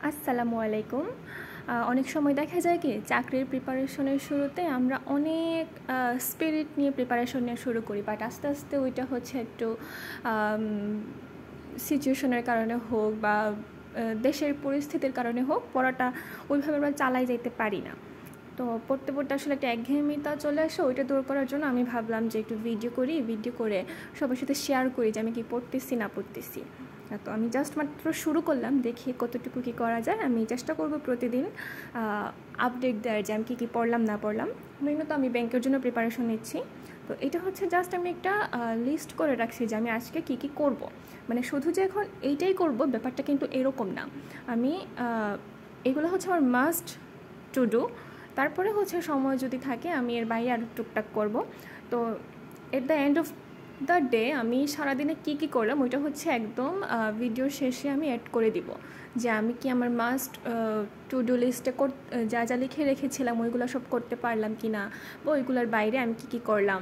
আসসালামু আলাইকুম। অনেক সময় দেখা যায় কি চাকরির প্রিপারেশনের শুরুতে আমরা অনেক স্পিরিট নিয়ে প্রিপারেশন নেওয়া শুরু করি, বাট আস্তে আস্তে ওইটা হচ্ছে একটু সিচুয়েশনের কারণে হোক বা দেশের পরিস্থিতির কারণে হোক পড়াটা ওইভাবে আমরা চালাই যেতে পারি না। তো পড়তে পড়তে আসলে একটা একঘেয়েমিতা চলে আসে, ওইটা দূর করার জন্য আমি ভাবলাম যে একটু ভিডিও করে সবার সাথে শেয়ার করি যে আমি কি পড়তেছি না পড়তেছি। তো আমি জাস্ট মাত্র শুরু করলাম, দেখি কতটুকু কী করা যায়। আমি চেষ্টা করব প্রতিদিন আপডেট দেওয়ার যে আমি কী পড়লাম না পড়লাম। মেইনত আমি ব্যাংকের জন্য প্রিপারেশন নিচ্ছি, তো এটা হচ্ছে জাস্ট আমি একটা লিস্ট করে রাখছি যে আমি আজকে কী করব। মানে শুধু যে এখন এইটাই করব ব্যাপারটা কিন্তু এরকম না। আমি এগুলো হচ্ছে আমার মাস্ট টু ডু। তারপরে হচ্ছে সময় যদি থাকে আমি এর বাইরে আরও টুকটাক করব। তো at the end of the day আমি সারাদিনে কী করলাম ওইটা হচ্ছে একদম ভিডিওর শেষে আমি অ্যাড করে দিব যে আমি কি আমার মাস্ট টু ডু লিস্টে যা যা লিখে রেখেছিলাম ওইগুলো সব করতে পারলাম কি না, বা ওইগুলোর বাইরে আমি কী করলাম।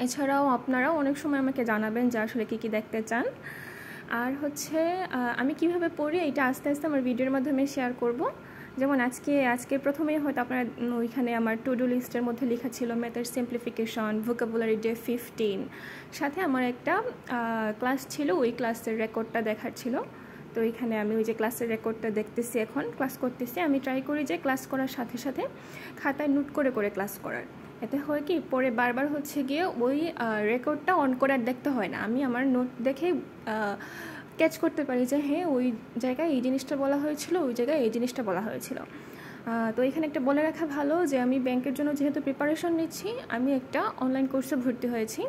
এছাড়াও আপনারাও অনেক সময় আমাকে জানাবেন যে আসলে কী দেখতে চান। আর হচ্ছে আমি কিভাবে পড়ি এটা আস্তে আস্তে আমার ভিডিওর মাধ্যমে শেয়ার করব। যেমন আজকে প্রথমেই হয়তো আপনার ওইখানে আমার টু ডু লিস্টের মধ্যে লেখা ছিল মেথড সিম্পলিফিকেশন, ভোকাবুলারি ডে 15, সাথে আমার একটা ক্লাস ছিল, ওই ক্লাসের রেকর্ডটা দেখার ছিল। তো এইখানে আমি ওই যে ক্লাসের রেকর্ডটা দেখতেছি, এখন ক্লাস করতেছি। আমি ট্রাই করি যে ক্লাস করার সাথে সাথে খাতায় নোট করে ক্লাস করার। এতে হয় কি পরে বারবার হচ্ছে গিয়ে ওই রেকর্ডটা অন করে আর দেখতে হয় না, আমি আমার নোট দেখেই ক্যাচ করতে পারি যে হ্যাঁ ওই জায়গায় এই জিনিসটা বলা হয়েছিল, ওই জায়গায় এই জিনিসটা বলা হয়েছিল। তো এখানে একটা বলে রাখা ভালো যে আমি ব্যাংকের জন্য যেহেতু প্রিপারেশন নিচ্ছি, আমি একটা অনলাইন কোর্সে ভর্তি হয়েছি।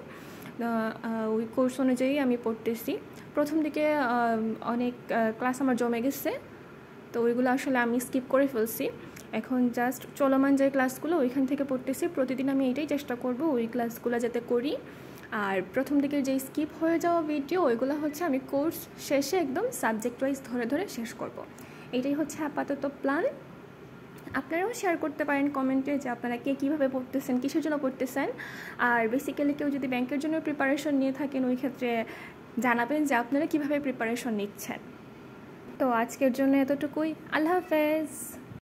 ওই কোর্স অনুযায়ী আমি পড়তেছি। প্রথম দিকে অনেক ক্লাস আমার জমে গেছে, তো ওইগুলো আসলে আমি স্কিপ করে ফেলছি। এখন জাস্ট চলমান যে ক্লাসগুলো ওইখান থেকে পড়তেছি। প্রতিদিন আমি এটাই চেষ্টা করব ওই ক্লাসগুলো যাতে করি। আর প্রথম দিকের যে স্কিপ হয়ে যাওয়া ভিডিও ওইগুলো হচ্ছে আমি কোর্স শেষে একদম সাবজেক্ট ওয়াইজ ধরে শেষ করব। এটাই হচ্ছে আপাতত প্ল্যান। আপনারাও শেয়ার করতে পারেন কমেন্টে যে আপনারা কীভাবে পড়তেছেন, কিসের জন্য পড়তেছেন। আর বেসিক্যালি কেউ যদি ব্যাংকের জন্য প্রিপারেশন নিয়ে থাকেন ওই ক্ষেত্রে জানাবেন যে আপনারা কীভাবে প্রিপারেশন নিচ্ছেন। তো আজকের জন্য এতটুকুই। আল্লাহ হাফেজ।